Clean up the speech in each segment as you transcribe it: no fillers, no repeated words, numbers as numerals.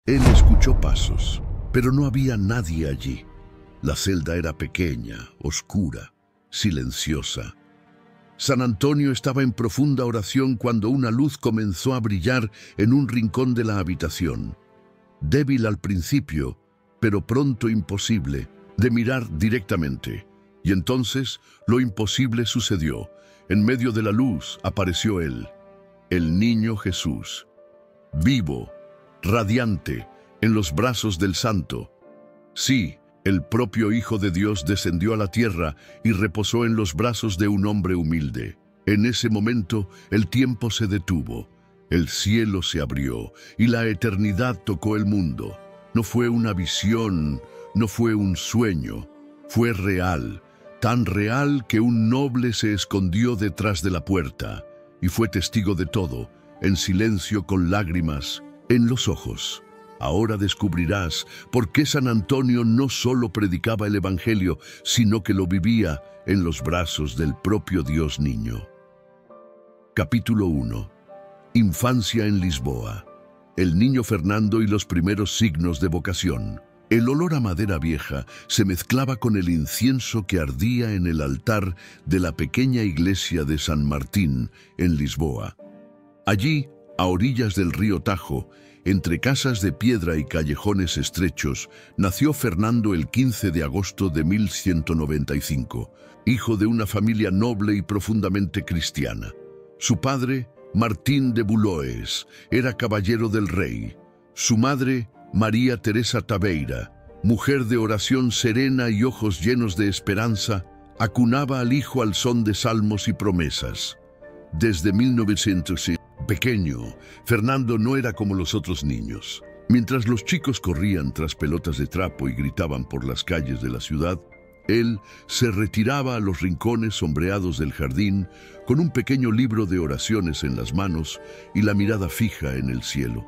Él escuchó pasos, pero no había nadie allí. La celda era pequeña, oscura, silenciosa. San Antonio estaba en profunda oración cuando una luz comenzó a brillar en un rincón de la habitación. Débil al principio, pero pronto imposible de mirar directamente. Y entonces lo imposible sucedió. En medio de la luz apareció él, el niño Jesús, vivo, radiante, en los brazos del Santo. Sí, el propio Hijo de Dios descendió a la tierra y reposó en los brazos de un hombre humilde. En ese momento el tiempo se detuvo, el cielo se abrió y la eternidad tocó el mundo. No fue una visión, no fue un sueño, fue real, tan real que un noble se escondió detrás de la puerta y fue testigo de todo, en silencio con lágrimas en los ojos. Ahora descubrirás por qué San Antonio no solo predicaba el Evangelio, sino que lo vivía en los brazos del propio Dios niño. Capítulo 1. Infancia en Lisboa. El niño Fernando y los primeros signos de vocación. El olor a madera vieja se mezclaba con el incienso que ardía en el altar de la pequeña iglesia de San Martín, en Lisboa. Allí, a orillas del río Tajo, entre casas de piedra y callejones estrechos, nació Fernando el 15 de agosto de 1195, hijo de una familia noble y profundamente cristiana. Su padre, Martín de Buloes, era caballero del rey. Su madre, María Teresa Tabeira, mujer de oración serena y ojos llenos de esperanza, acunaba al hijo al son de salmos y promesas. Desde 1900, pequeño, Fernando no era como los otros niños. Mientras los chicos corrían tras pelotas de trapo y gritaban por las calles de la ciudad, él se retiraba a los rincones sombreados del jardín con un pequeño libro de oraciones en las manos y la mirada fija en el cielo.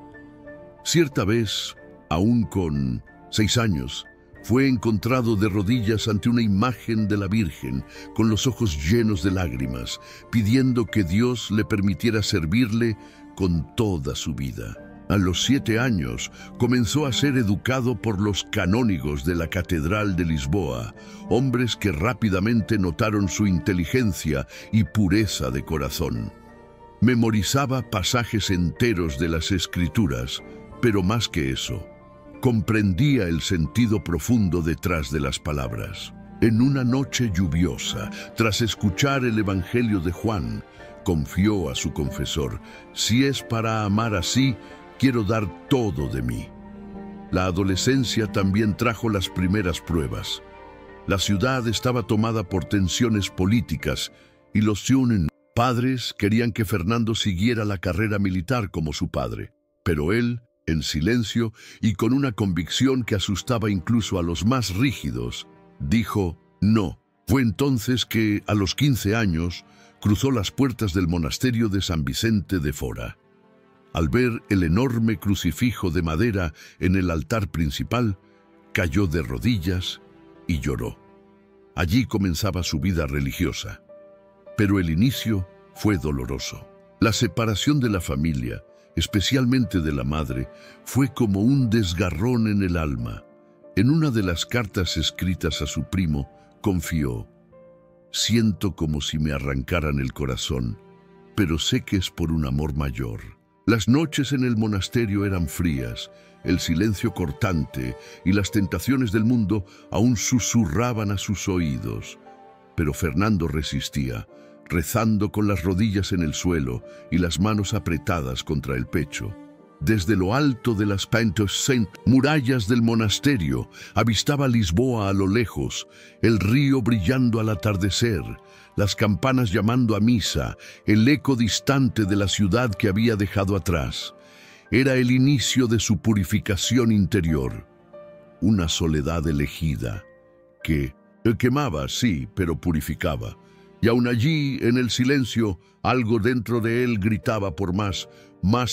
Cierta vez, aún con 6 años, fue encontrado de rodillas ante una imagen de la Virgen, con los ojos llenos de lágrimas, pidiendo que Dios le permitiera servirle con toda su vida. A los 7 años comenzó a ser educado por los canónigos de la Catedral de Lisboa, hombres que rápidamente notaron su inteligencia y pureza de corazón. Memorizaba pasajes enteros de las Escrituras, pero más que eso, comprendía el sentido profundo detrás de las palabras. En una noche lluviosa, tras escuchar el Evangelio de Juan, confió a su confesor: si es para amar así, quiero dar todo de mí. La adolescencia también trajo las primeras pruebas. La ciudad estaba tomada por tensiones políticas y los padres querían que Fernando siguiera la carrera militar como su padre, pero él, en silencio y con una convicción que asustaba incluso a los más rígidos, dijo no. Fue entonces que, a los 15 años, cruzó las puertas del monasterio de San Vicente de Fora. Al ver el enorme crucifijo de madera en el altar principal, cayó de rodillas y lloró. Allí comenzaba su vida religiosa. Pero el inicio fue doloroso. La separación de la familia, especialmente de la madre, fue como un desgarrón en el alma. En una de las cartas escritas a su primo, confió: siento como si me arrancaran el corazón, pero sé que es por un amor mayor. Las noches en el monasterio eran frías, el silencio cortante y las tentaciones del mundo aún susurraban a sus oídos. Pero Fernando resistía, rezando con las rodillas en el suelo y las manos apretadas contra el pecho. Desde lo alto de las murallas del monasterio, avistaba Lisboa a lo lejos, el río brillando al atardecer, las campanas llamando a misa, el eco distante de la ciudad que había dejado atrás. Era el inicio de su purificación interior, una soledad elegida, que quemaba, sí, pero purificaba. Y aún allí, en el silencio, algo dentro de él gritaba por más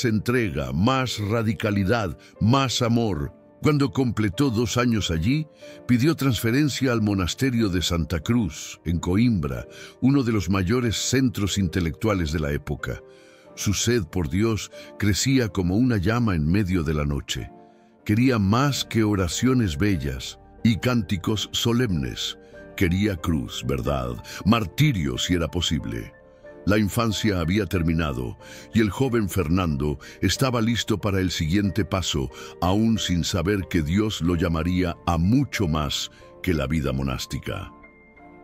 entrega, más radicalidad, más amor. Cuando completó 2 años allí, pidió transferencia al monasterio de Santa Cruz, en Coimbra, uno de los mayores centros intelectuales de la época. Su sed por Dios crecía como una llama en medio de la noche. Quería más que oraciones bellas y cánticos solemnes. Quería cruz, verdad, martirio si era posible. La infancia había terminado y el joven Fernando estaba listo para el siguiente paso, aún sin saber que Dios lo llamaría a mucho más que la vida monástica.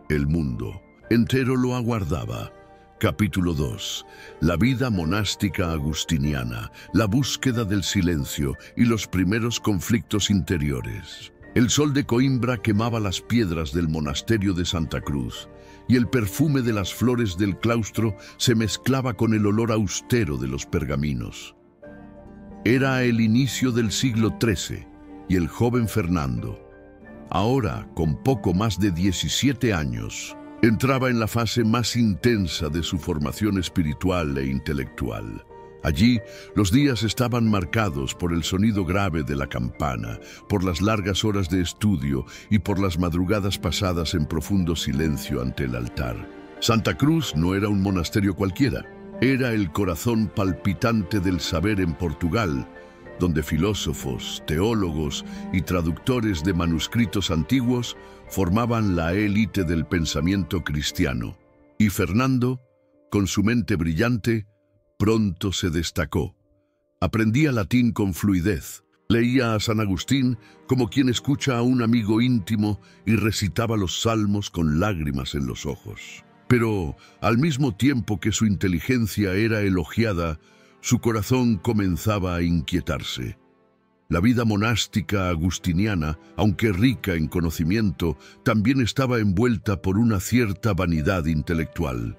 El mundo entero lo aguardaba. Capítulo 2. La vida monástica agustiniana, la búsqueda del silencio y los primeros conflictos interiores. El sol de Coimbra quemaba las piedras del monasterio de Santa Cruz, y el perfume de las flores del claustro se mezclaba con el olor austero de los pergaminos. Era el inicio del siglo XIII, y el joven Fernando, ahora con poco más de 17 años, entraba en la fase más intensa de su formación espiritual e intelectual. Allí, los días estaban marcados por el sonido grave de la campana, por las largas horas de estudio y por las madrugadas pasadas en profundo silencio ante el altar. Santa Cruz no era un monasterio cualquiera, era el corazón palpitante del saber en Portugal, donde filósofos, teólogos y traductores de manuscritos antiguos formaban la élite del pensamiento cristiano. Y Fernando, con su mente brillante, pronto se destacó. Aprendía latín con fluidez, leía a San Agustín como quien escucha a un amigo íntimo y recitaba los salmos con lágrimas en los ojos. Pero, al mismo tiempo que su inteligencia era elogiada, su corazón comenzaba a inquietarse. La vida monástica agustiniana, aunque rica en conocimiento, también estaba envuelta por una cierta vanidad intelectual.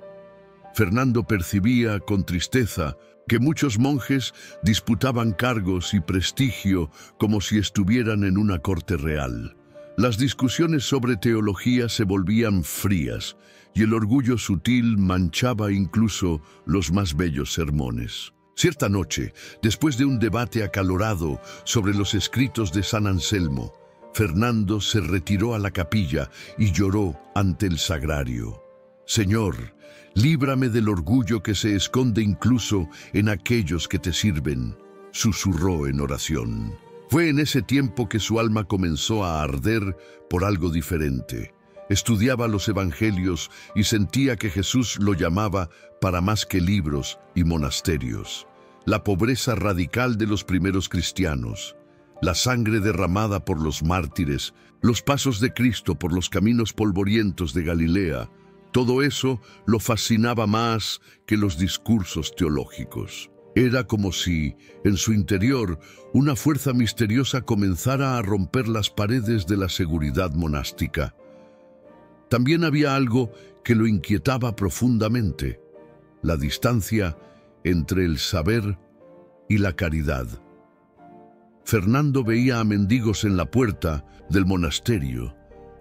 Fernando percibía con tristeza que muchos monjes disputaban cargos y prestigio como si estuvieran en una corte real. Las discusiones sobre teología se volvían frías y el orgullo sutil manchaba incluso los más bellos sermones. Cierta noche, después de un debate acalorado sobre los escritos de San Anselmo, Fernando se retiró a la capilla y lloró ante el sagrario. «Señor, líbrame del orgullo que se esconde incluso en aquellos que te sirven», susurró en oración. Fue en ese tiempo que su alma comenzó a arder por algo diferente. Estudiaba los evangelios y sentía que Jesús lo llamaba para más que libros y monasterios. La pobreza radical de los primeros cristianos, la sangre derramada por los mártires, los pasos de Cristo por los caminos polvorientos de Galilea, todo eso lo fascinaba más que los discursos teológicos. Era como si, en su interior, una fuerza misteriosa comenzara a romper las paredes de la seguridad monástica. También había algo que lo inquietaba profundamente: la distancia entre el saber y la caridad. Fernando veía a mendigos en la puerta del monasterio,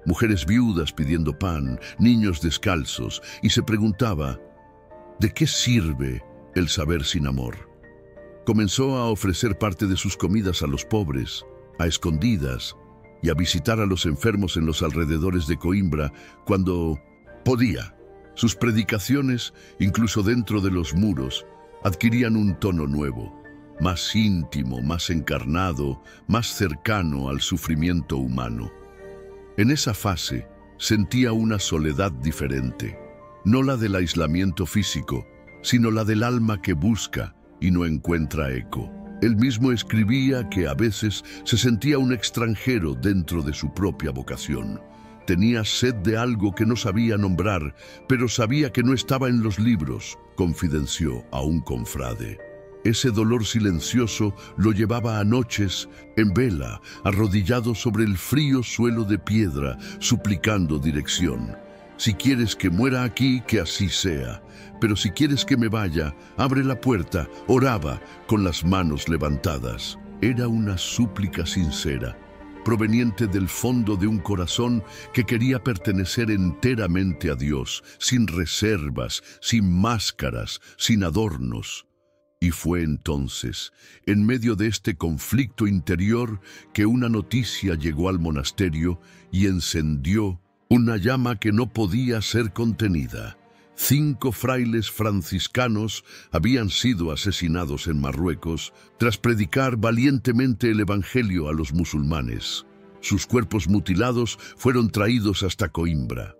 mujeres viudas pidiendo pan, niños descalzos, y se preguntaba, ¿de qué sirve el saber sin amor? Comenzó a ofrecer parte de sus comidas a los pobres, a escondidas, y a visitar a los enfermos en los alrededores de Coimbra cuando podía. Sus predicaciones, incluso dentro de los muros, adquirían un tono nuevo, más íntimo, más encarnado, más cercano al sufrimiento humano. En esa fase sentía una soledad diferente, no la del aislamiento físico, sino la del alma que busca y no encuentra eco. Él mismo escribía que a veces se sentía un extranjero dentro de su propia vocación. Tenía sed de algo que no sabía nombrar, pero sabía que no estaba en los libros, confidenció a un confrade. Ese dolor silencioso lo llevaba a noches en vela, arrodillado sobre el frío suelo de piedra, suplicando dirección. Si quieres que muera aquí, que así sea. Pero si quieres que me vaya, abre la puerta, oraba, con las manos levantadas. Era una súplica sincera, proveniente del fondo de un corazón que quería pertenecer enteramente a Dios, sin reservas, sin máscaras, sin adornos. Y fue entonces, en medio de este conflicto interior, que una noticia llegó al monasterio y encendió una llama que no podía ser contenida. 5 frailes franciscanos habían sido asesinados en Marruecos tras predicar valientemente el Evangelio a los musulmanes. Sus cuerpos mutilados fueron traídos hasta Coimbra.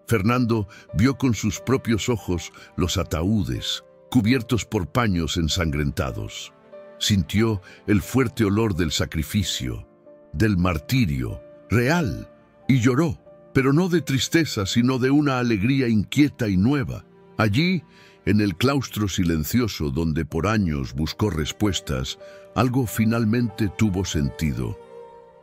Fernando vio con sus propios ojos los ataúdes, cubiertos por paños ensangrentados. Sintió el fuerte olor del sacrificio, del martirio, real, y lloró, pero no de tristeza, sino de una alegría inquieta y nueva. Allí, en el claustro silencioso donde por años buscó respuestas, algo finalmente tuvo sentido.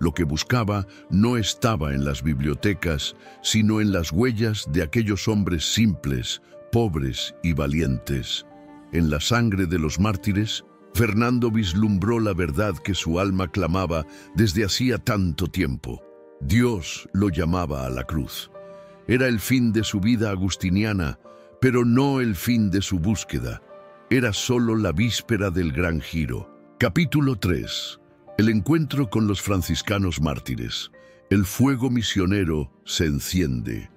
Lo que buscaba no estaba en las bibliotecas, sino en las huellas de aquellos hombres simples, pobres y valientes. En la sangre de los mártires, Fernando vislumbró la verdad que su alma clamaba desde hacía tanto tiempo. Dios lo llamaba a la cruz. Era el fin de su vida agustiniana, pero no el fin de su búsqueda. Era solo la víspera del gran giro. Capítulo 3. El encuentro con los franciscanos mártires. El fuego misionero se enciende.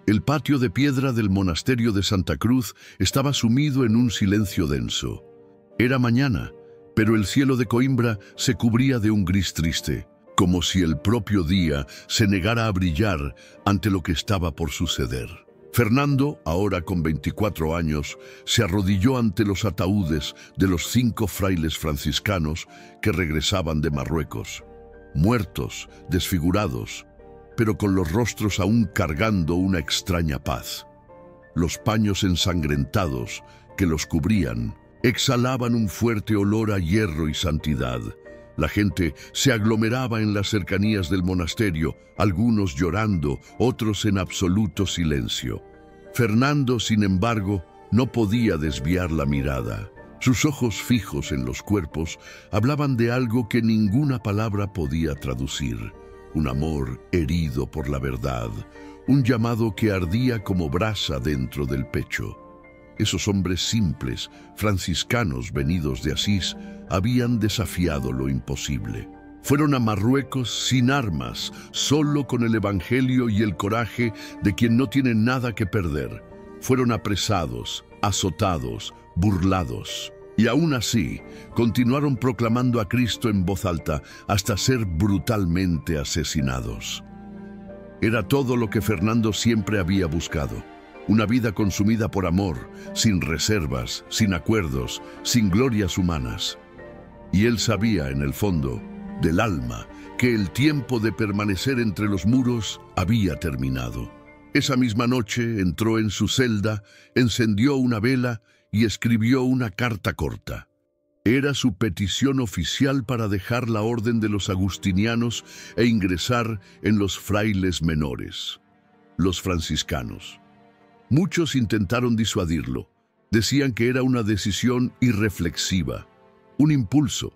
El patio de piedra del monasterio de Santa Cruz estaba sumido en un silencio denso. Era mañana, pero el cielo de Coimbra se cubría de un gris triste, como si el propio día se negara a brillar ante lo que estaba por suceder. Fernando, ahora con 24 años, se arrodilló ante los ataúdes de los 5 frailes franciscanos que regresaban de Marruecos, muertos, desfigurados, pero con los rostros aún cargando una extraña paz. Los paños ensangrentados que los cubrían exhalaban un fuerte olor a hierro y santidad. La gente se aglomeraba en las cercanías del monasterio, algunos llorando, otros en absoluto silencio. Fernando, sin embargo, no podía desviar la mirada. Sus ojos fijos en los cuerpos hablaban de algo que ninguna palabra podía traducir. Un amor herido por la verdad, un llamado que ardía como brasa dentro del pecho. Esos hombres simples, franciscanos venidos de Asís, habían desafiado lo imposible. Fueron a Marruecos sin armas, solo con el Evangelio y el coraje de quien no tiene nada que perder. Fueron apresados, azotados, burlados. Y aún así, continuaron proclamando a Cristo en voz alta hasta ser brutalmente asesinados. Era todo lo que Fernando siempre había buscado. Una vida consumida por amor, sin reservas, sin acuerdos, sin glorias humanas. Y él sabía, en el fondo, del alma, que el tiempo de permanecer entre los muros había terminado. Esa misma noche entró en su celda, encendió una vela y escribió una carta corta. Era su petición oficial para dejar la orden de los agustinianos e ingresar en los frailes menores, los franciscanos. Muchos intentaron disuadirlo. Decían que era una decisión irreflexiva, un impulso.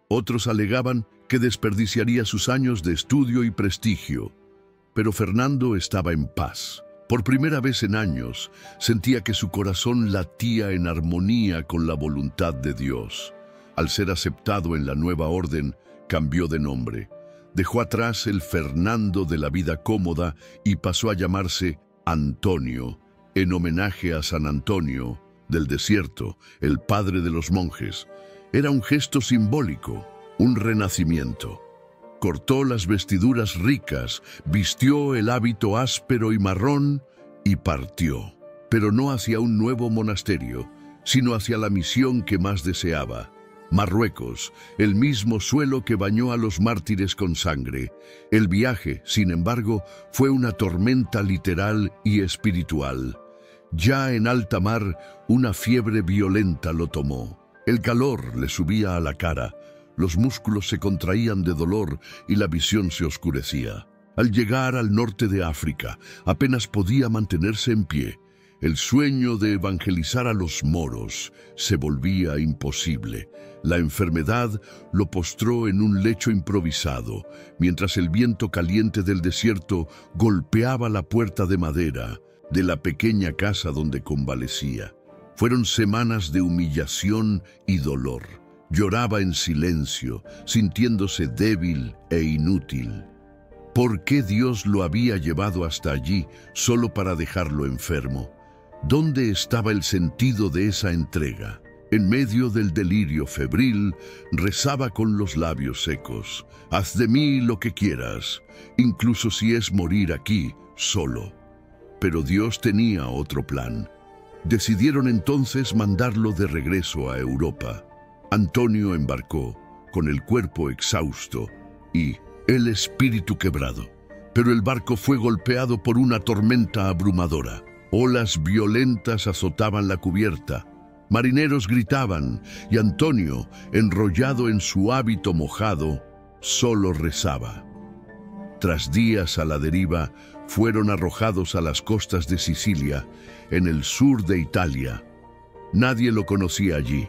Otros alegaban que desperdiciaría sus años de estudio y prestigio. Pero Fernando estaba en paz. Por primera vez en años, sentía que su corazón latía en armonía con la voluntad de Dios. Al ser aceptado en la nueva orden, cambió de nombre. Dejó atrás el Fernando de la vida cómoda y pasó a llamarse Antonio, en homenaje a San Antonio del desierto, el padre de los monjes. Era un gesto simbólico, un renacimiento. Cortó las vestiduras ricas, vistió el hábito áspero y marrón y partió. Pero no hacia un nuevo monasterio, sino hacia la misión que más deseaba. Marruecos, el mismo suelo que bañó a los mártires con sangre. El viaje, sin embargo, fue una tormenta literal y espiritual. Ya en alta mar, una fiebre violenta lo tomó. El calor le subía a la cara, los músculos se contraían de dolor y la visión se oscurecía. Al llegar al norte de África, apenas podía mantenerse en pie. El sueño de evangelizar a los moros se volvía imposible. La enfermedad lo postró en un lecho improvisado, mientras el viento caliente del desierto golpeaba la puerta de madera de la pequeña casa donde convalecía. Fueron semanas de humillación y dolor. Lloraba en silencio, sintiéndose débil e inútil. ¿Por qué Dios lo había llevado hasta allí solo para dejarlo enfermo? ¿Dónde estaba el sentido de esa entrega? En medio del delirio febril, rezaba con los labios secos: «Haz de mí lo que quieras, incluso si es morir aquí, solo». Pero Dios tenía otro plan. Decidieron entonces mandarlo de regreso a Europa. Antonio embarcó, con el cuerpo exhausto y el espíritu quebrado. Pero el barco fue golpeado por una tormenta abrumadora. Olas violentas azotaban la cubierta. Marineros gritaban, y Antonio, enrollado en su hábito mojado, solo rezaba. Tras días a la deriva, fueron arrojados a las costas de Sicilia, en el sur de Italia. Nadie lo conocía allí.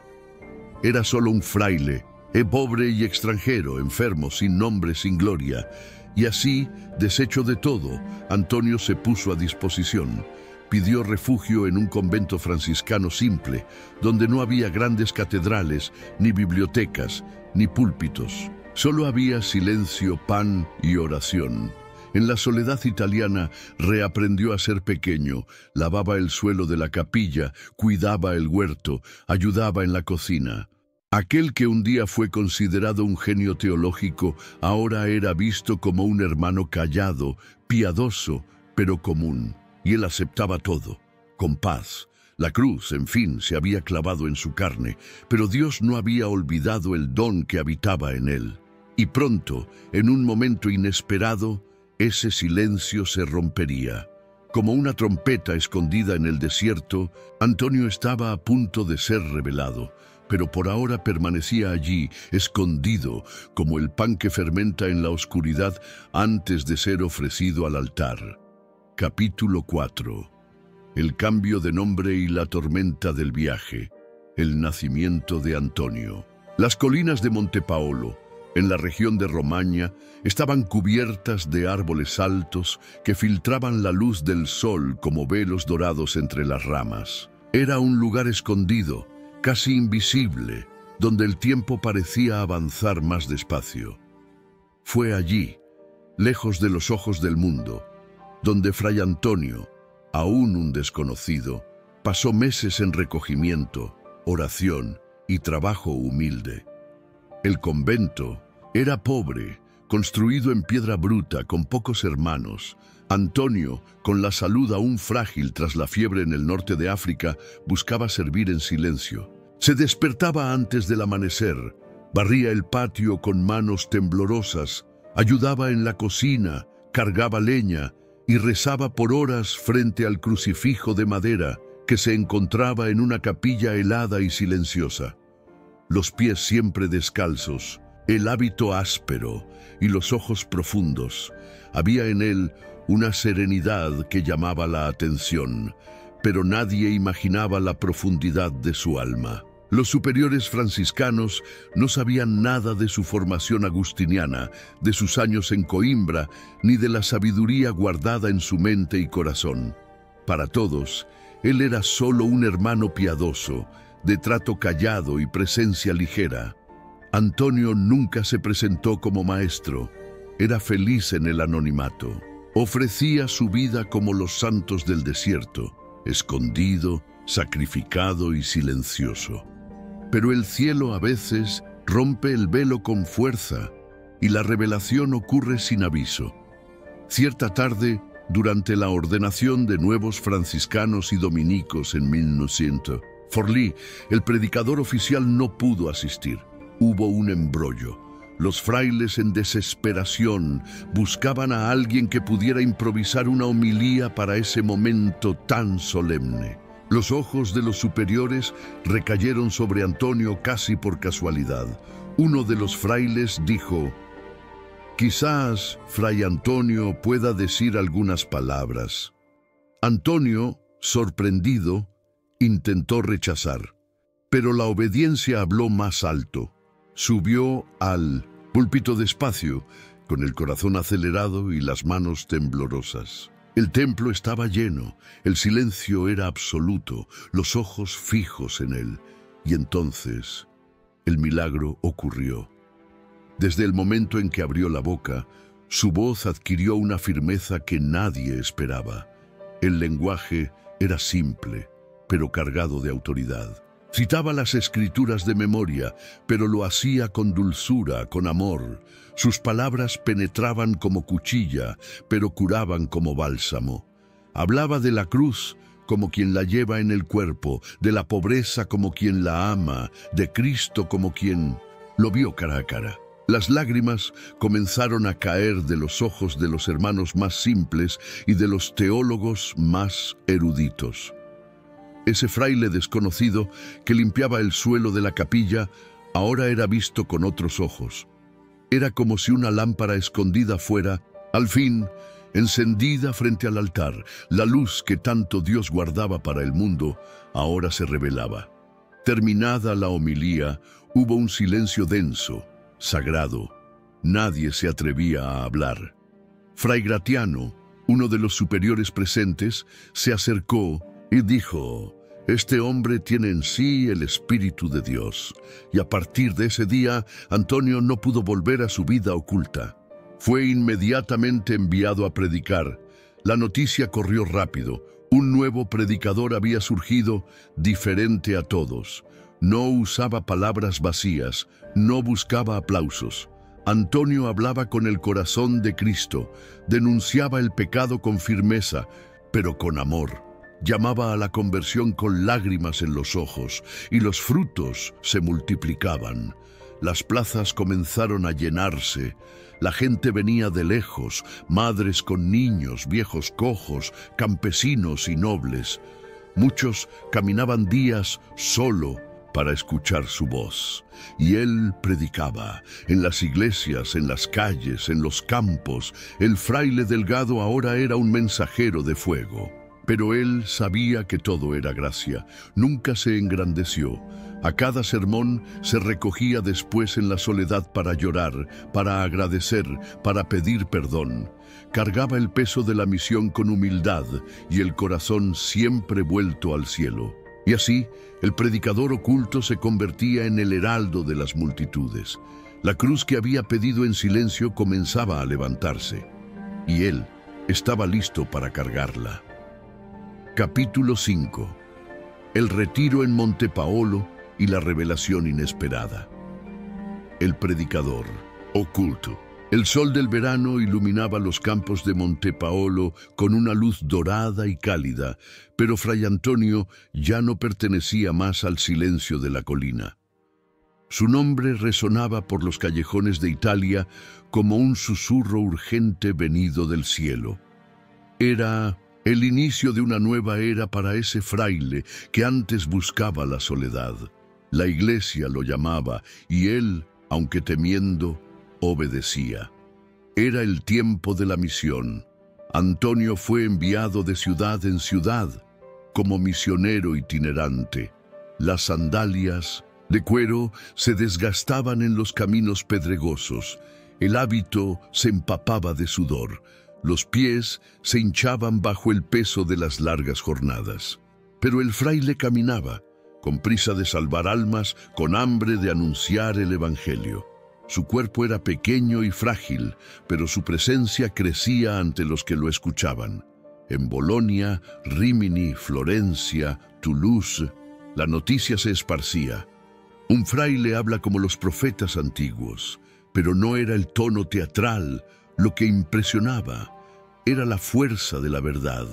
Era solo un fraile, pobre y extranjero, enfermo, sin nombre, sin gloria. Y así, deshecho de todo, Antonio se puso a disposición. Pidió refugio en un convento franciscano simple, donde no había grandes catedrales, ni bibliotecas, ni púlpitos. Solo había silencio, pan y oración. En la soledad italiana reaprendió a ser pequeño, lavaba el suelo de la capilla, cuidaba el huerto, ayudaba en la cocina. Aquel que un día fue considerado un genio teológico, ahora era visto como un hermano callado, piadoso, pero común. Y él aceptaba todo, con paz. La cruz, en fin, se había clavado en su carne, pero Dios no había olvidado el don que habitaba en él. Y pronto, en un momento inesperado, ese silencio se rompería. Como una trompeta escondida en el desierto, Antonio estaba a punto de ser revelado, pero por ahora permanecía allí, escondido, como el pan que fermenta en la oscuridad antes de ser ofrecido al altar. Capítulo 4. El cambio de nombre y la tormenta del viaje. El nacimiento de Antonio. Las colinas de Monte Paolo, en la región de Romaña, estaban cubiertas de árboles altos que filtraban la luz del sol como velos dorados entre las ramas. Era un lugar escondido, casi invisible, donde el tiempo parecía avanzar más despacio. Fue allí, lejos de los ojos del mundo, donde Fray Antonio, aún un desconocido, pasó meses en recogimiento, oración y trabajo humilde. El convento era pobre, construido en piedra bruta, con pocos hermanos. Antonio, con la salud aún frágil tras la fiebre en el norte de África, buscaba servir en silencio. Se despertaba antes del amanecer, barría el patio con manos temblorosas, ayudaba en la cocina, cargaba leña y rezaba por horas frente al crucifijo de madera que se encontraba en una capilla helada y silenciosa. Los pies siempre descalzos, el hábito áspero y los ojos profundos. Había en él una serenidad que llamaba la atención, pero nadie imaginaba la profundidad de su alma. Los superiores franciscanos no sabían nada de su formación agustiniana, de sus años en Coimbra, ni de la sabiduría guardada en su mente y corazón. Para todos, él era solo un hermano piadoso, de trato callado y presencia ligera. Antonio nunca se presentó como maestro. Era feliz en el anonimato. Ofrecía su vida como los santos del desierto, escondido, sacrificado y silencioso. Pero el cielo a veces rompe el velo con fuerza y la revelación ocurre sin aviso. Cierta tarde, durante la ordenación de nuevos franciscanos y dominicos en 1900, Forlì, el predicador oficial, no pudo asistir. Hubo un embrollo. Los frailes en desesperación buscaban a alguien que pudiera improvisar una homilía para ese momento tan solemne. Los ojos de los superiores recayeron sobre Antonio casi por casualidad. Uno de los frailes dijo: «Quizás Fray Antonio pueda decir algunas palabras». Antonio, sorprendido, intentó rechazar, pero la obediencia habló más alto. Subió al púlpito despacio, con el corazón acelerado y las manos temblorosas. El templo estaba lleno, el silencio era absoluto, los ojos fijos en él. Y entonces, el milagro ocurrió. Desde el momento en que abrió la boca, su voz adquirió una firmeza que nadie esperaba. El lenguaje era simple, pero cargado de autoridad. Citaba las escrituras de memoria, pero lo hacía con dulzura, con amor. Sus palabras penetraban como cuchilla, pero curaban como bálsamo. Hablaba de la cruz como quien la lleva en el cuerpo, de la pobreza como quien la ama, de Cristo como quien lo vio cara a cara. Las lágrimas comenzaron a caer de los ojos de los hermanos más simples y de los teólogos más eruditos. Ese fraile desconocido que limpiaba el suelo de la capilla ahora era visto con otros ojos. Era como si una lámpara escondida fuera, al fin, encendida frente al altar. La luz que tanto Dios guardaba para el mundo ahora se revelaba. Terminada la homilía, hubo un silencio denso, sagrado. Nadie se atrevía a hablar. Fray Gratiano, uno de los superiores presentes, se acercó y dijo: «Este hombre tiene en sí el Espíritu de Dios». Y a partir de ese día, Antonio no pudo volver a su vida oculta. Fue inmediatamente enviado a predicar. La noticia corrió rápido. Un nuevo predicador había surgido, diferente a todos. No usaba palabras vacías, no buscaba aplausos. Antonio hablaba con el corazón de Cristo, denunciaba el pecado con firmeza, pero con amor. Llamaba a la conversión con lágrimas en los ojos, y los frutos se multiplicaban. Las plazas comenzaron a llenarse. La gente venía de lejos, madres con niños, viejos cojos, campesinos y nobles. Muchos caminaban días solo para escuchar su voz. Y él predicaba, en las iglesias, en las calles, en los campos. El fraile delgado ahora era un mensajero de fuego. Pero él sabía que todo era gracia. Nunca se engrandeció. A cada sermón se recogía después en la soledad para llorar, para agradecer, para pedir perdón. Cargaba el peso de la misión con humildad y el corazón siempre vuelto al cielo. Y así, el predicador oculto se convertía en el heraldo de las multitudes. La cruz que había pedido en silencio comenzaba a levantarse, y él estaba listo para cargarla. Capítulo 5. El retiro en Monte Paolo y la revelación inesperada. El predicador oculto. El sol del verano iluminaba los campos de Monte Paolo con una luz dorada y cálida, pero Fray Antonio ya no pertenecía más al silencio de la colina. Su nombre resonaba por los callejones de Italia como un susurro urgente venido del cielo. Era el inicio de una nueva era para ese fraile que antes buscaba la soledad. La iglesia lo llamaba y él, aunque temiendo, obedecía. Era el tiempo de la misión. Antonio fue enviado de ciudad en ciudad como misionero itinerante. Las sandalias de cuero se desgastaban en los caminos pedregosos. El hábito se empapaba de sudor. Los pies se hinchaban bajo el peso de las largas jornadas. Pero el fraile caminaba, con prisa de salvar almas, con hambre de anunciar el evangelio. Su cuerpo era pequeño y frágil, pero su presencia crecía ante los que lo escuchaban. En Bolonia, Rímini, Florencia, Toulouse, la noticia se esparcía. Un fraile habla como los profetas antiguos, pero no era el tono teatral lo que impresionaba, era la fuerza de la verdad.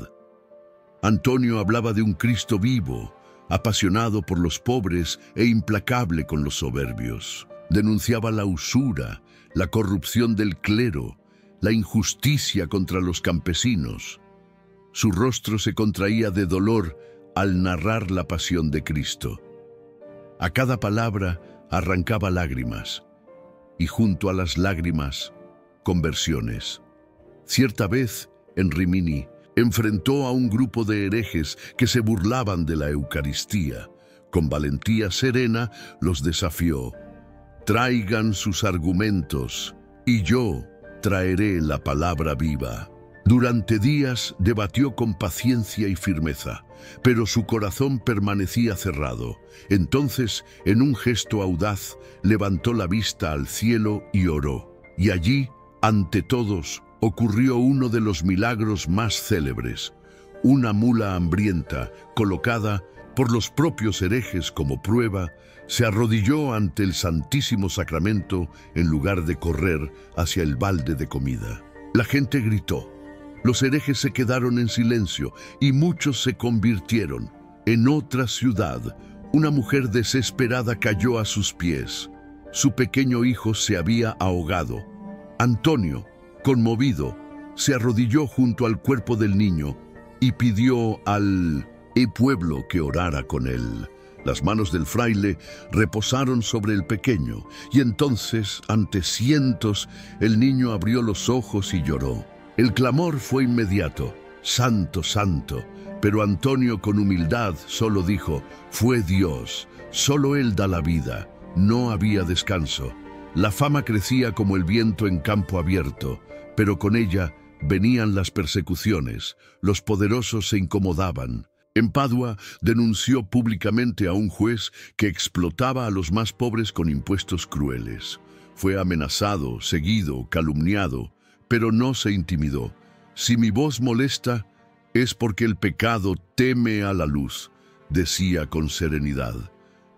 Antonio hablaba de un Cristo vivo, apasionado por los pobres e implacable con los soberbios. Denunciaba la usura, la corrupción del clero, la injusticia contra los campesinos. Su rostro se contraía de dolor al narrar la pasión de Cristo. A cada palabra arrancaba lágrimas, y junto a las lágrimas, conversiones. Cierta vez, en Rímini, enfrentó a un grupo de herejes que se burlaban de la Eucaristía. Con valentía serena los desafió: «Traigan sus argumentos, y yo traeré la palabra viva». Durante días debatió con paciencia y firmeza, pero su corazón permanecía cerrado. Entonces, en un gesto audaz, levantó la vista al cielo y oró. Y allí, ante todos, ocurrió uno de los milagros más célebres. una mula hambrienta, colocada por los propios herejes como prueba, se arrodilló ante el Santísimo Sacramento en lugar de correr hacia el balde de comida. La gente gritó. Los herejes se quedaron en silencio y muchos se convirtieron. En otra ciudad, una mujer desesperada cayó a sus pies. Su pequeño hijo se había ahogado. Antonio, conmovido, se arrodilló junto al cuerpo del niño y pidió al pueblo que orara con él. Las manos del fraile reposaron sobre el pequeño, y entonces, ante cientos, el niño abrió los ojos y lloró. El clamor fue inmediato: «Santo, santo». Pero Antonio, con humildad, solo dijo: «Fue Dios, solo Él da la vida». No había descanso. La fama crecía como el viento en campo abierto, pero con ella venían las persecuciones. Los poderosos se incomodaban. En Padua denunció públicamente a un juez que explotaba a los más pobres con impuestos crueles. Fue amenazado, seguido, calumniado, pero no se intimidó. «Si mi voz molesta, es porque el pecado teme a la luz», decía con serenidad.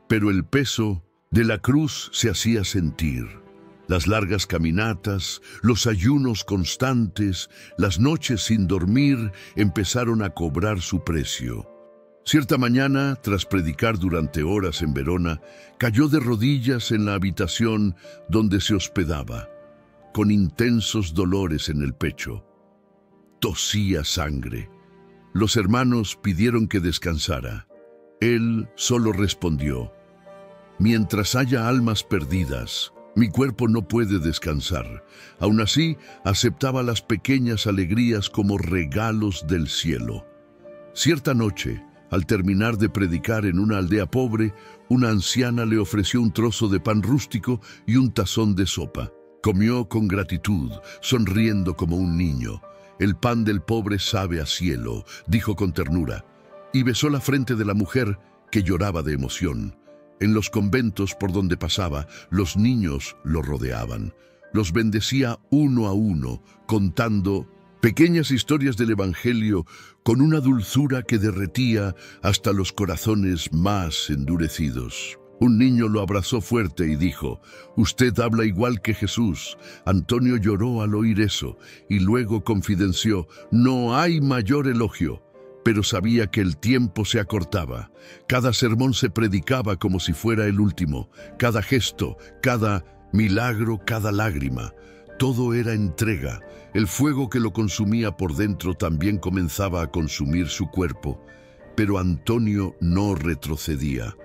Pero el peso de la cruz se hacía sentir. Las largas caminatas, los ayunos constantes, las noches sin dormir empezaron a cobrar su precio. Cierta mañana, tras predicar durante horas en Verona, cayó de rodillas en la habitación donde se hospedaba, con intensos dolores en el pecho. Tosía sangre. Los hermanos pidieron que descansara. Él solo respondió: «Mientras haya almas perdidas, mi cuerpo no puede descansar». Aún así, aceptaba las pequeñas alegrías como regalos del cielo. Cierta noche, al terminar de predicar en una aldea pobre, una anciana le ofreció un trozo de pan rústico y un tazón de sopa. Comió con gratitud, sonriendo como un niño. «El pan del pobre sabe a cielo», dijo con ternura, y besó la frente de la mujer, que lloraba de emoción. En los conventos por donde pasaba, los niños lo rodeaban. Los bendecía uno a uno, contando pequeñas historias del Evangelio con una dulzura que derretía hasta los corazones más endurecidos. Un niño lo abrazó fuerte y dijo: «Usted habla igual que Jesús». Antonio lloró al oír eso y luego confidenció: «No hay mayor elogio». Pero sabía que el tiempo se acortaba. Cada sermón se predicaba como si fuera el último. Cada gesto, cada milagro, cada lágrima. Todo era entrega. El fuego que lo consumía por dentro también comenzaba a consumir su cuerpo. Pero Antonio no retrocedía.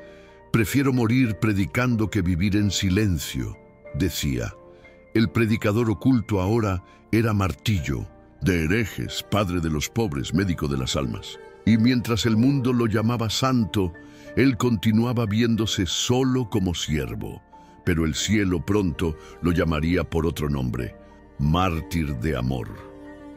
«Prefiero morir predicando que vivir en silencio», decía. El predicador oculto ahora era Martillo, de herejes, padre de los pobres, médico de las almas. Y mientras el mundo lo llamaba santo, él continuaba viéndose solo como siervo. Pero el cielo pronto lo llamaría por otro nombre: mártir de amor.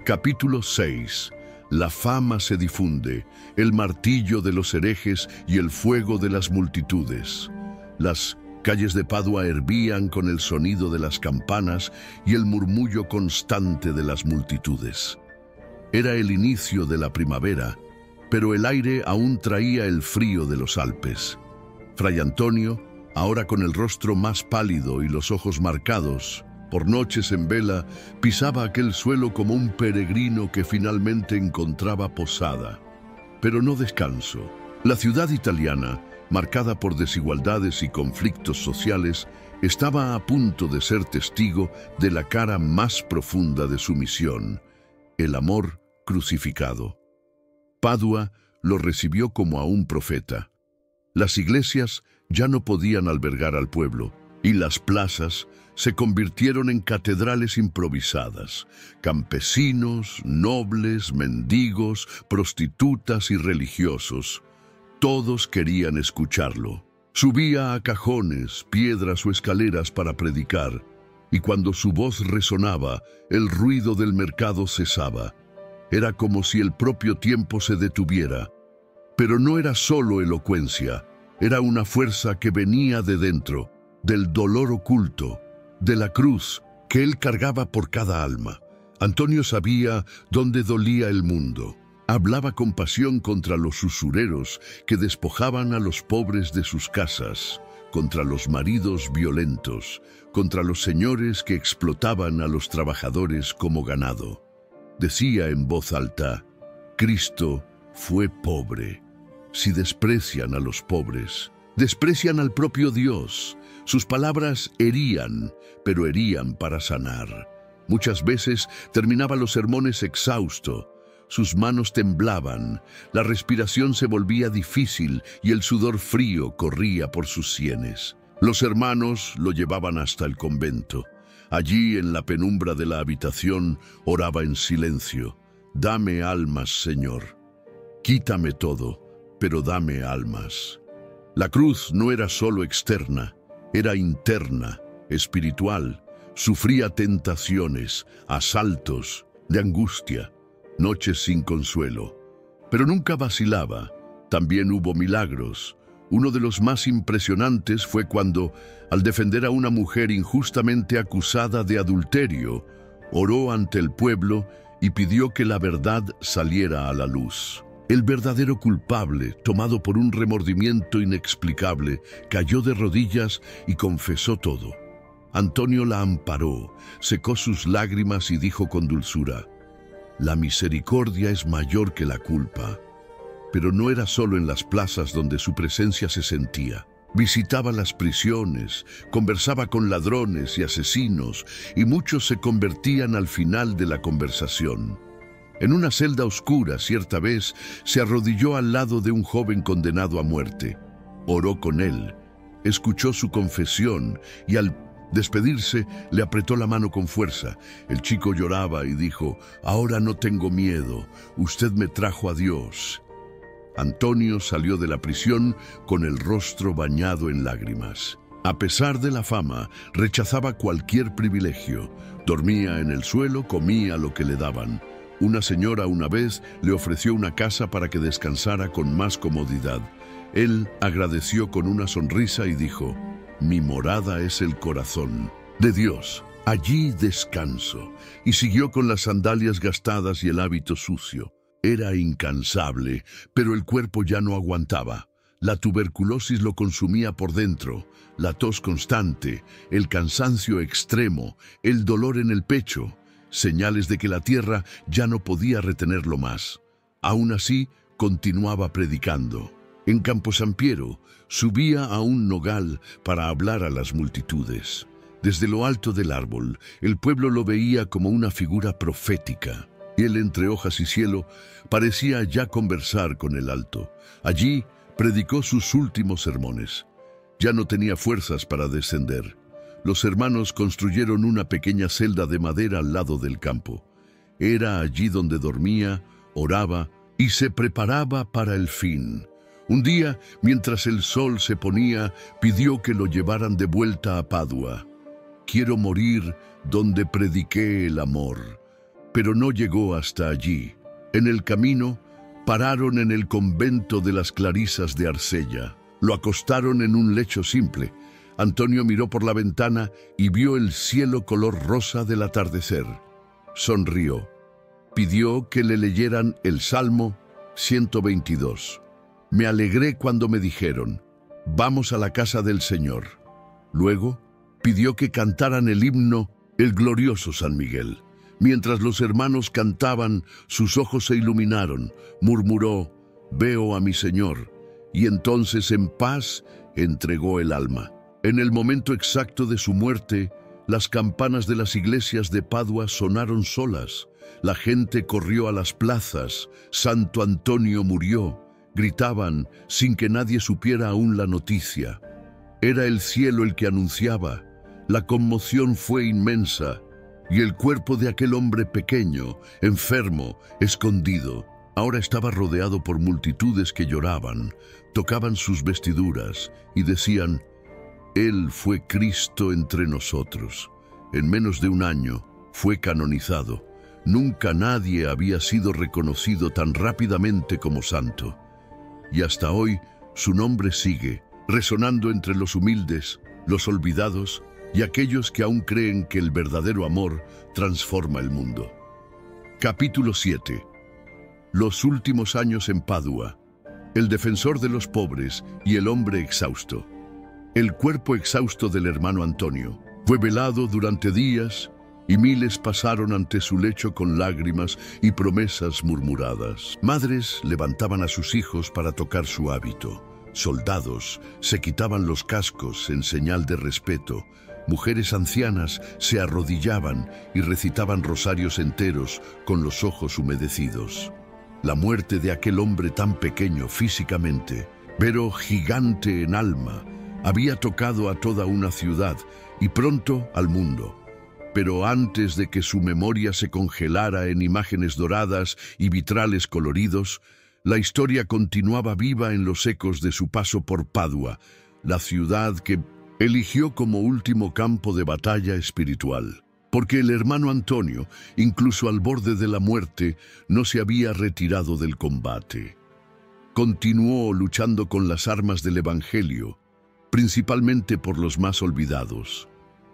Capítulo 6. La fama se difunde, el martillo de los herejes y el fuego de las multitudes. Las calles de Padua hervían con el sonido de las campanas y el murmullo constante de las multitudes. Era el inicio de la primavera, pero el aire aún traía el frío de los Alpes. Fray Antonio, ahora con el rostro más pálido y los ojos marcados por noches en vela, pisaba aquel suelo como un peregrino que finalmente encontraba posada. Pero no descanso. La ciudad italiana, marcada por desigualdades y conflictos sociales, estaba a punto de ser testigo de la cara más profunda de su misión: el amor crucificado. Padua lo recibió como a un profeta. Las iglesias ya no podían albergar al pueblo, y las plazas se convirtieron en catedrales improvisadas. Campesinos, nobles, mendigos, prostitutas y religiosos, todos querían escucharlo. Subía a cajones, piedras o escaleras para predicar, y cuando su voz resonaba, el ruido del mercado cesaba. Era como si el propio tiempo se detuviera. Pero no era solo elocuencia, era una fuerza que venía de dentro, del dolor oculto, de la cruz que él cargaba por cada alma. Antonio sabía dónde dolía el mundo. Hablaba con pasión contra los usureros que despojaban a los pobres de sus casas, contra los maridos violentos, contra los señores que explotaban a los trabajadores como ganado. Decía en voz alta: Cristo fue pobre. Si desprecian a los pobres, desprecian al propio Dios. Sus palabras herían, pero herían para sanar. Muchas veces terminaba los sermones exhausto. Sus manos temblaban, la respiración se volvía difícil y el sudor frío corría por sus sienes. Los hermanos lo llevaban hasta el convento. Allí, en la penumbra de la habitación, oraba en silencio: Dame almas, Señor. Quítame todo, pero dame almas. La cruz no era solo externa, era interna, espiritual. Sufría tentaciones, asaltos, de angustia, noches sin consuelo. Pero nunca vacilaba. También hubo milagros. Uno de los más impresionantes fue cuando, al defender a una mujer injustamente acusada de adulterio, oró ante el pueblo y pidió que la verdad saliera a la luz. El verdadero culpable, tomado por un remordimiento inexplicable, cayó de rodillas y confesó todo. Antonio la amparó, secó sus lágrimas y dijo con dulzura: La misericordia es mayor que la culpa. Pero no era solo en las plazas donde su presencia se sentía. Visitaba las prisiones, conversaba con ladrones y asesinos, y muchos se convertían al final de la conversación. En una celda oscura, cierta vez, se arrodilló al lado de un joven condenado a muerte. Oró con él, escuchó su confesión y al despedirse le apretó la mano con fuerza. El chico lloraba y dijo: Ahora no tengo miedo, usted me trajo a Dios. Antonio salió de la prisión con el rostro bañado en lágrimas. A pesar de la fama, rechazaba cualquier privilegio. Dormía en el suelo, comía lo que le daban. Una señora una vez le ofreció una casa para que descansara con más comodidad. Él agradeció con una sonrisa y dijo: Mi morada es el corazón de Dios. Allí descanso. Y siguió con las sandalias gastadas y el hábito sucio. Era incansable, pero el cuerpo ya no aguantaba. La tuberculosis lo consumía por dentro, la tos constante, el cansancio extremo, el dolor en el pecho, señales de que la tierra ya no podía retenerlo más. Aún así, continuaba predicando. En Camposampiero, subía a un nogal para hablar a las multitudes. Desde lo alto del árbol, el pueblo lo veía como una figura profética. Él, entre hojas y cielo, parecía ya conversar con el alto. Allí predicó sus últimos sermones. Ya no tenía fuerzas para descender. Los hermanos construyeron una pequeña celda de madera al lado del campo. Era allí donde dormía, oraba y se preparaba para el fin. Un día, mientras el sol se ponía, pidió que lo llevaran de vuelta a Padua. Quiero morir donde prediqué el amor. Pero no llegó hasta allí. En el camino, pararon en el convento de las Clarisas de Arsella. Lo acostaron en un lecho simple. Antonio miró por la ventana y vio el cielo color rosa del atardecer. Sonrió. Pidió que le leyeran el Salmo 122. Me alegré cuando me dijeron: Vamos a la casa del Señor. Luego, pidió que cantaran el himno El glorioso San Miguel. Mientras los hermanos cantaban, sus ojos se iluminaron. Murmuró: Veo a mi Señor. Y entonces, en paz, entregó el alma. En el momento exacto de su muerte, las campanas de las iglesias de Padua sonaron solas. La gente corrió a las plazas. Santo Antonio murió. Gritaban sin que nadie supiera aún la noticia. Era el cielo el que anunciaba. La conmoción fue inmensa. Y el cuerpo de aquel hombre pequeño, enfermo, escondido, ahora estaba rodeado por multitudes que lloraban, tocaban sus vestiduras y decían: Él fue Cristo entre nosotros. En menos de un año fue canonizado. Nunca nadie había sido reconocido tan rápidamente como santo. Y hasta hoy su nombre sigue, resonando entre los humildes, los olvidados y aquellos que aún creen que el verdadero amor transforma el mundo. Capítulo 7. Los últimos años en Padua. El defensor de los pobres y el hombre exhausto. El cuerpo exhausto del hermano Antonio fue velado durante días y miles pasaron ante su lecho con lágrimas y promesas murmuradas. Madres levantaban a sus hijos para tocar su hábito. Soldados se quitaban los cascos en señal de respeto. Mujeres ancianas se arrodillaban y recitaban rosarios enteros con los ojos humedecidos. La muerte de aquel hombre tan pequeño físicamente, pero gigante en alma, había tocado a toda una ciudad y pronto al mundo. Pero antes de que su memoria se congelara en imágenes doradas y vitrales coloridos, la historia continuaba viva en los ecos de su paso por Padua, la ciudad que eligió como último campo de batalla espiritual. Porque el hermano Antonio, incluso al borde de la muerte, no se había retirado del combate. Continuó luchando con las armas del Evangelio, principalmente por los más olvidados,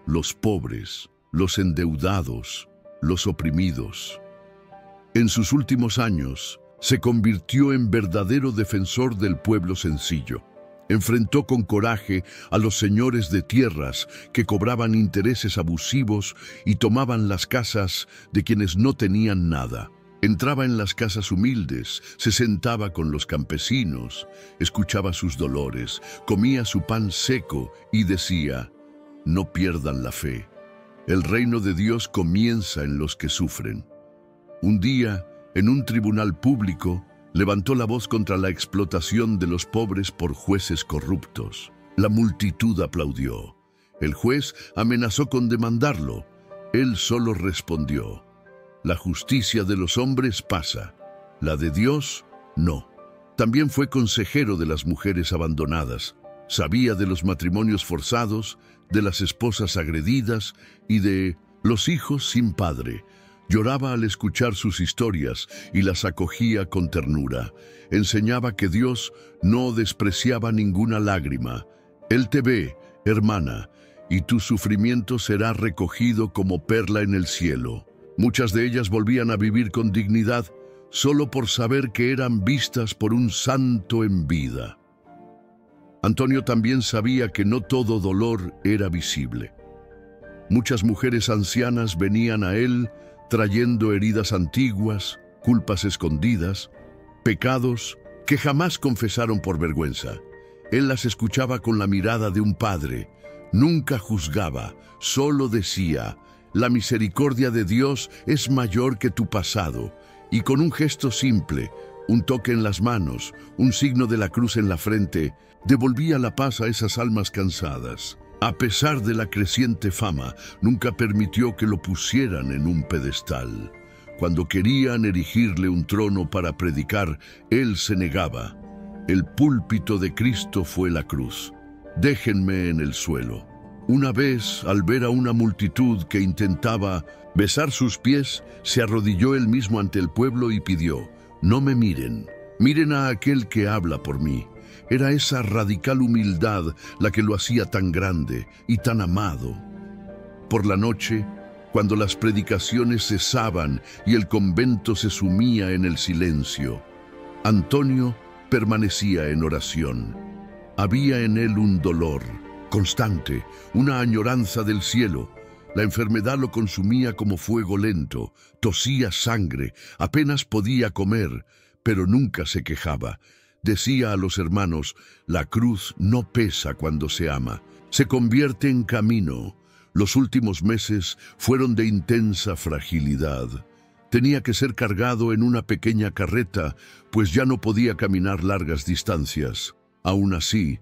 los pobres, los endeudados, los oprimidos. En sus últimos años, se convirtió en verdadero defensor del pueblo sencillo. Enfrentó con coraje a los señores de tierras que cobraban intereses abusivos y tomaban las casas de quienes no tenían nada. Entraba en las casas humildes, se sentaba con los campesinos, escuchaba sus dolores, comía su pan seco y decía: no pierdan la fe. El reino de Dios comienza en los que sufren. Un día, en un tribunal público, levantó la voz contra la explotación de los pobres por jueces corruptos. La multitud aplaudió. El juez amenazó con demandarlo. Él solo respondió: la justicia de los hombres pasa, la de Dios no. También fue consejero de las mujeres abandonadas. Sabía de los matrimonios forzados, de las esposas agredidas y de los hijos sin padre. Lloraba al escuchar sus historias y las acogía con ternura. Enseñaba que Dios no despreciaba ninguna lágrima. Él te ve, hermana, y tu sufrimiento será recogido como perla en el cielo. Muchas de ellas volvían a vivir con dignidad solo por saber que eran vistas por un santo en vida. Antonio también sabía que no todo dolor era visible. Muchas mujeres ancianas venían a él trayendo heridas antiguas, culpas escondidas, pecados que jamás confesaron por vergüenza. Él las escuchaba con la mirada de un padre. Nunca juzgaba, solo decía: la misericordia de Dios es mayor que tu pasado. Y con un gesto simple, un toque en las manos, un signo de la cruz en la frente, devolvía la paz a esas almas cansadas. A pesar de la creciente fama, nunca permitió que lo pusieran en un pedestal. Cuando querían erigirle un trono para predicar, él se negaba. El púlpito de Cristo fue la cruz. Déjenme en el suelo. Una vez, al ver a una multitud que intentaba besar sus pies, se arrodilló él mismo ante el pueblo y pidió: no me miren, miren a aquel que habla por mí. Era esa radical humildad la que lo hacía tan grande y tan amado. Por la noche, cuando las predicaciones cesaban y el convento se sumía en el silencio, Antonio permanecía en oración. Había en él un dolor constante, una añoranza del cielo. La enfermedad lo consumía como fuego lento, tosía sangre, apenas podía comer, pero nunca se quejaba. Decía a los hermanos: la cruz no pesa cuando se ama, se convierte en camino. Los últimos meses fueron de intensa fragilidad. Tenía que ser cargado en una pequeña carreta, pues ya no podía caminar largas distancias. Aún así,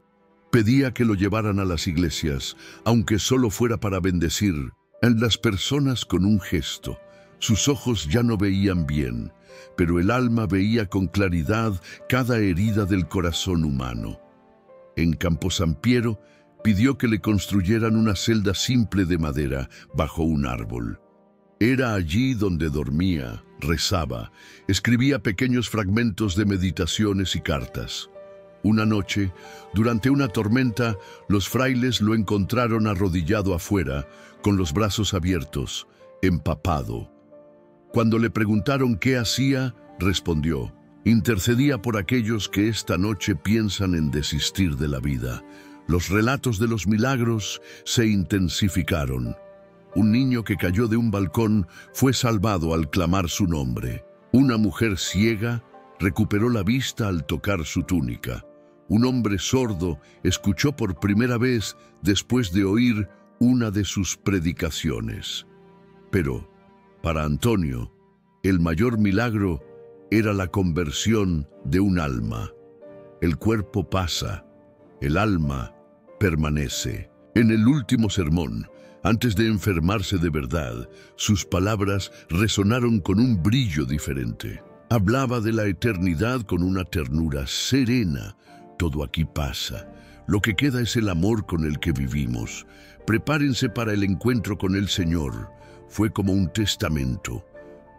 pedía que lo llevaran a las iglesias, aunque solo fuera para bendecir a las personas con un gesto. Sus ojos ya no veían bien, pero el alma veía con claridad cada herida del corazón humano. En Camposampiero pidió que le construyeran una celda simple de madera bajo un árbol. Era allí donde dormía, rezaba, escribía pequeños fragmentos de meditaciones y cartas. Una noche, durante una tormenta, los frailes lo encontraron arrodillado afuera, con los brazos abiertos, empapado. Cuando le preguntaron qué hacía, respondió: intercedía por aquellos que esta noche piensan en desistir de la vida. Los relatos de los milagros se intensificaron. Un niño que cayó de un balcón fue salvado al clamar su nombre. Una mujer ciega recuperó la vista al tocar su túnica. Un hombre sordo escuchó por primera vez después de oír una de sus predicaciones. Pero, para Antonio, el mayor milagro era la conversión de un alma. El cuerpo pasa, el alma permanece. En el último sermón, antes de enfermarse de verdad, sus palabras resonaron con un brillo diferente. Hablaba de la eternidad con una ternura serena. Todo aquí pasa. Lo que queda es el amor con el que vivimos. Prepárense para el encuentro con el Señor. Fue como un testamento.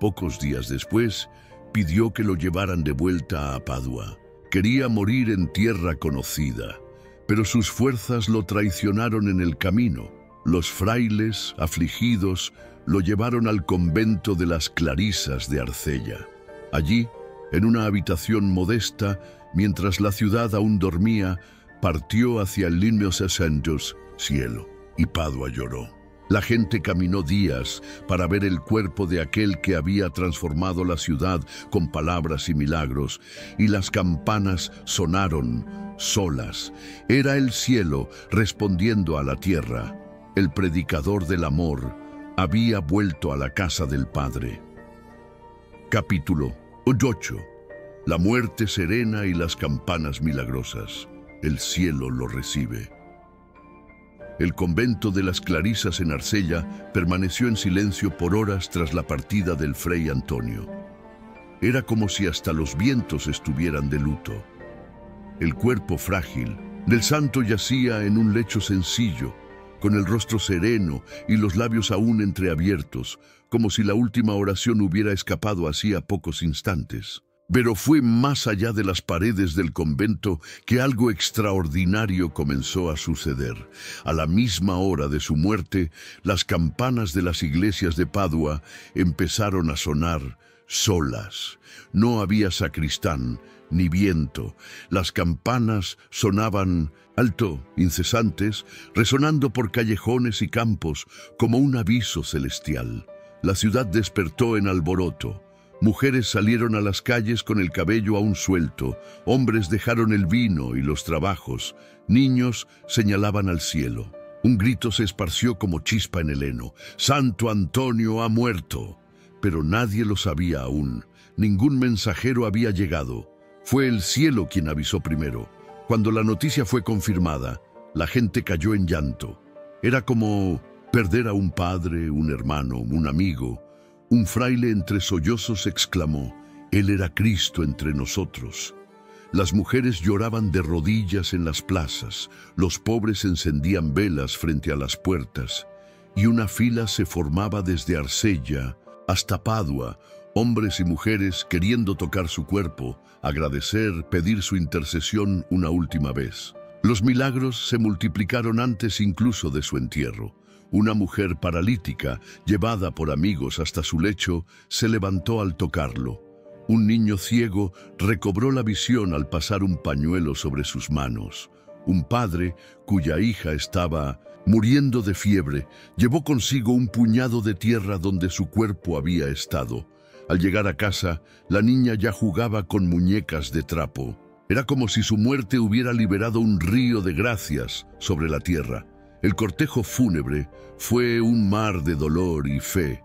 Pocos días después, pidió que lo llevaran de vuelta a Padua. Quería morir en tierra conocida, pero sus fuerzas lo traicionaron en el camino. Los frailes, afligidos, lo llevaron al convento de las Clarisas de Arcella. Allí, en una habitación modesta, mientras la ciudad aún dormía, partió hacia el Limnos Ascentus, cielo, y Padua lloró. La gente caminó días para ver el cuerpo de aquel que había transformado la ciudad con palabras y milagros, y las campanas sonaron solas. Era el cielo respondiendo a la tierra. El predicador del amor había vuelto a la casa del Padre. Capítulo 8. La muerte serena y las campanas milagrosas. El cielo lo recibe. El convento de las Clarisas en Arcella permaneció en silencio por horas tras la partida del Fray Antonio. Era como si hasta los vientos estuvieran de luto. El cuerpo frágil del santo yacía en un lecho sencillo, con el rostro sereno y los labios aún entreabiertos, como si la última oración hubiera escapado hacía pocos instantes. Pero fue más allá de las paredes del convento que algo extraordinario comenzó a suceder. A la misma hora de su muerte, las campanas de las iglesias de Padua empezaron a sonar solas. No había sacristán ni viento. Las campanas sonaban alto, incesantes, resonando por callejones y campos como un aviso celestial. La ciudad despertó en alboroto. Mujeres salieron a las calles con el cabello aún suelto, hombres dejaron el vino y los trabajos, niños señalaban al cielo. Un grito se esparció como chispa en el heno: «¡Santo Antonio ha muerto!». Pero nadie lo sabía aún, ningún mensajero había llegado. Fue el cielo quien avisó primero. Cuando la noticia fue confirmada, la gente cayó en llanto. Era como perder a un padre, un hermano, un amigo. Un fraile entre sollozos exclamó: «Él era Cristo entre nosotros». Las mujeres lloraban de rodillas en las plazas, los pobres encendían velas frente a las puertas, y una fila se formaba desde Arcella hasta Padua, hombres y mujeres queriendo tocar su cuerpo, agradecer, pedir su intercesión una última vez. Los milagros se multiplicaron antes incluso de su entierro. Una mujer paralítica, llevada por amigos hasta su lecho, se levantó al tocarlo. Un niño ciego recobró la visión al pasar un pañuelo sobre sus manos. Un padre, cuya hija estaba muriendo de fiebre, llevó consigo un puñado de tierra donde su cuerpo había estado. Al llegar a casa, la niña ya jugaba con muñecas de trapo. Era como si su muerte hubiera liberado un río de gracias sobre la tierra. El cortejo fúnebre fue un mar de dolor y fe.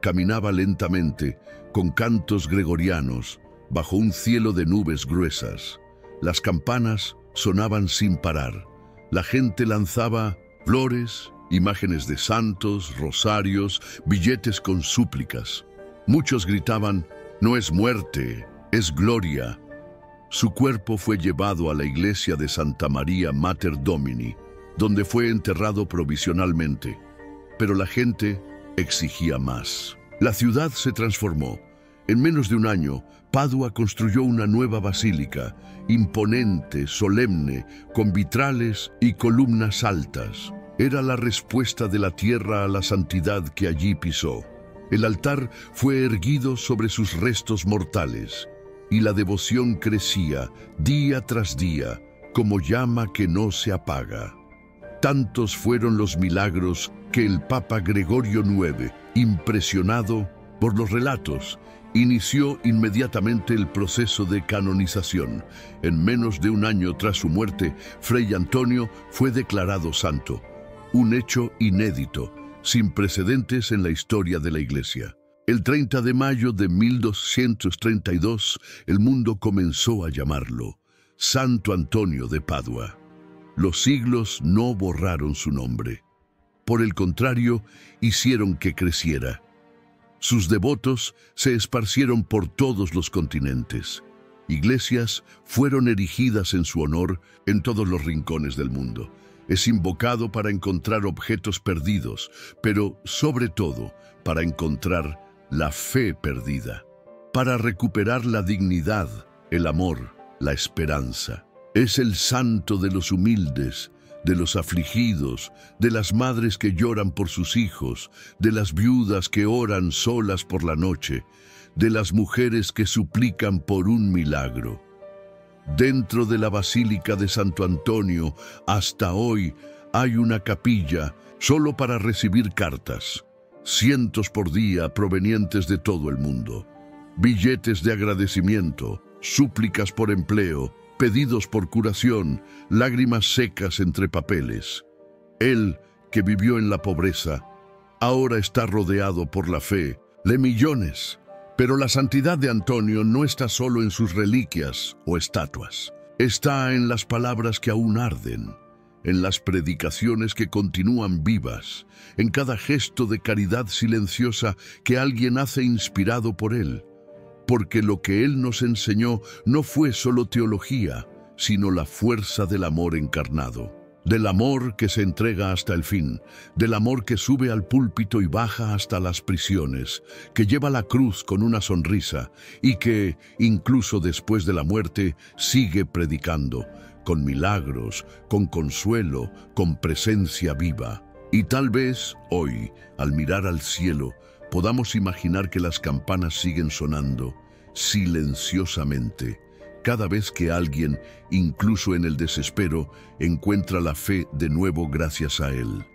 Caminaba lentamente, con cantos gregorianos, bajo un cielo de nubes gruesas. Las campanas sonaban sin parar. La gente lanzaba flores, imágenes de santos, rosarios, billetes con súplicas. Muchos gritaban: «No es muerte, es gloria». Su cuerpo fue llevado a la iglesia de Santa María Mater Domini, donde fue enterrado provisionalmente. Pero la gente exigía más. La ciudad se transformó. En menos de un año, Padua construyó una nueva basílica, imponente, solemne, con vitrales y columnas altas. Era la respuesta de la tierra a la santidad que allí pisó. El altar fue erguido sobre sus restos mortales, y la devoción crecía día tras día, como llama que no se apaga. Tantos fueron los milagros que el Papa Gregorio IX, impresionado por los relatos, inició inmediatamente el proceso de canonización. En menos de un año tras su muerte, Fray Antonio fue declarado santo, un hecho inédito, sin precedentes en la historia de la Iglesia. El 30 de mayo de 1232, el mundo comenzó a llamarlo Santo Antonio de Padua. Los siglos no borraron su nombre. Por el contrario, hicieron que creciera. Sus devotos se esparcieron por todos los continentes. Iglesias fueron erigidas en su honor en todos los rincones del mundo. Es invocado para encontrar objetos perdidos, pero sobre todo para encontrar la fe perdida, para recuperar la dignidad, el amor, la esperanza. Es el santo de los humildes, de los afligidos, de las madres que lloran por sus hijos, de las viudas que oran solas por la noche, de las mujeres que suplican por un milagro. Dentro de la Basílica de Santo Antonio, hasta hoy, hay una capilla solo para recibir cartas, cientos por día provenientes de todo el mundo, billetes de agradecimiento, súplicas por empleo, pedidos por curación, lágrimas secas entre papeles. Él, que vivió en la pobreza, ahora está rodeado por la fe de millones. Pero la santidad de Antonio no está solo en sus reliquias o estatuas. Está en las palabras que aún arden, en las predicaciones que continúan vivas, en cada gesto de caridad silenciosa que alguien hace inspirado por él. Porque lo que él nos enseñó no fue solo teología, sino la fuerza del amor encarnado. Del amor que se entrega hasta el fin, del amor que sube al púlpito y baja hasta las prisiones, que lleva la cruz con una sonrisa y que, incluso después de la muerte, sigue predicando, con milagros, con consuelo, con presencia viva. Y tal vez, hoy, al mirar al cielo, podamos imaginar que las campanas siguen sonando, silenciosamente, cada vez que alguien, incluso en el desespero, encuentra la fe de nuevo gracias a él.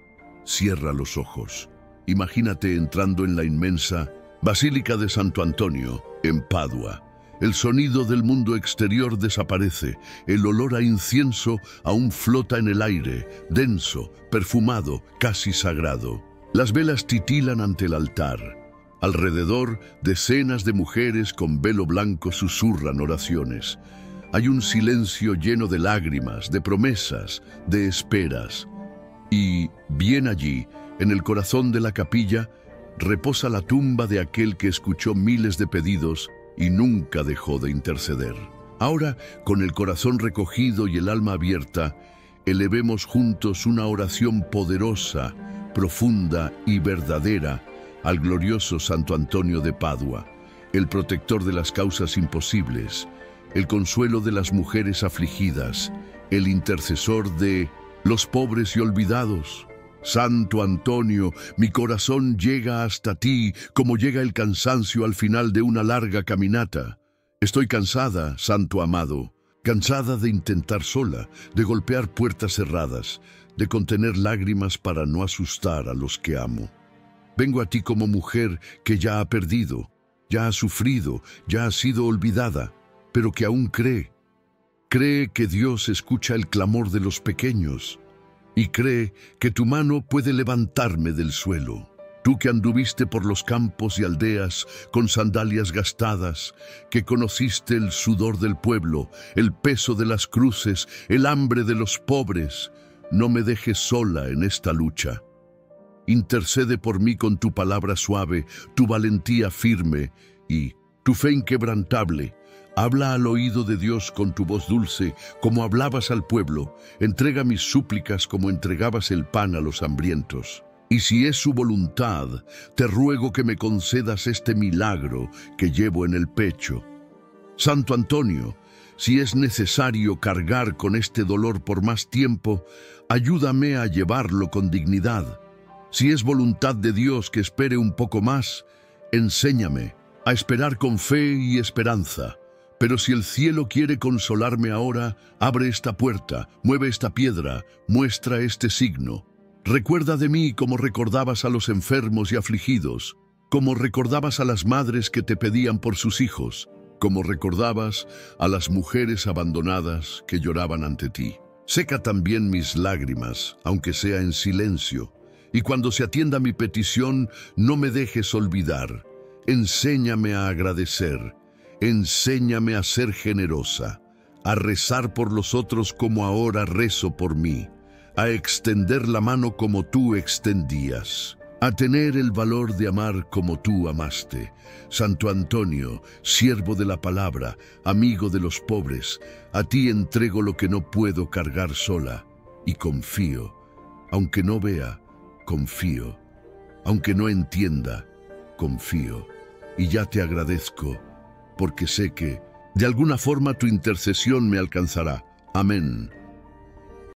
Cierra los ojos. Imagínate entrando en la inmensa Basílica de Santo Antonio, en Padua. El sonido del mundo exterior desaparece, el olor a incienso aún flota en el aire, denso, perfumado, casi sagrado. Las velas titilan ante el altar. Alrededor, decenas de mujeres con velo blanco susurran oraciones. Hay un silencio lleno de lágrimas, de promesas, de esperas. Y, bien allí, en el corazón de la capilla, reposa la tumba de aquel que escuchó miles de pedidos y nunca dejó de interceder. Ahora, con el corazón recogido y el alma abierta, elevemos juntos una oración poderosa, profunda y verdadera al glorioso Santo Antonio de Padua, el protector de las causas imposibles, el consuelo de las mujeres afligidas, el intercesor de los pobres y olvidados. Santo Antonio, mi corazón llega hasta ti como llega el cansancio al final de una larga caminata. Estoy cansada, Santo amado, cansada de intentar sola, de golpear puertas cerradas, de contener lágrimas para no asustar a los que amo. Vengo a ti como mujer que ya ha perdido, ya ha sufrido, ya ha sido olvidada, pero que aún cree. Cree que Dios escucha el clamor de los pequeños y cree que tu mano puede levantarme del suelo. Tú que anduviste por los campos y aldeas con sandalias gastadas, que conociste el sudor del pueblo, el peso de las cruces, el hambre de los pobres, no me dejes sola en esta lucha. Intercede por mí con tu palabra suave, tu valentía firme y tu fe inquebrantable. Habla al oído de Dios con tu voz dulce, como hablabas al pueblo. Entrega mis súplicas como entregabas el pan a los hambrientos. Y si es su voluntad, te ruego que me concedas este milagro que llevo en el pecho. Santo Antonio, si es necesario cargar con este dolor por más tiempo, ayúdame a llevarlo con dignidad. Si es voluntad de Dios que espere un poco más, Enséñame a esperar con fe y esperanza. Pero si el cielo quiere consolarme ahora, abre esta puerta, mueve esta piedra, muestra este signo. Recuerda de mí como recordabas a los enfermos y afligidos, como recordabas a las madres que te pedían por sus hijos, como recordabas a las mujeres abandonadas que lloraban ante ti. Seca también mis lágrimas, aunque sea en silencio, y cuando se atienda mi petición, no me dejes olvidar. Enséñame a agradecer, enséñame a ser generosa, a rezar por los otros como ahora rezo por mí, a extender la mano como tú extendías, a tener el valor de amar como tú amaste. Santo Antonio, siervo de la palabra, amigo de los pobres, a ti entrego lo que no puedo cargar sola, y confío, aunque no vea, confío, aunque no entienda, confío, y ya te agradezco, porque sé que, de alguna forma, tu intercesión me alcanzará. Amén.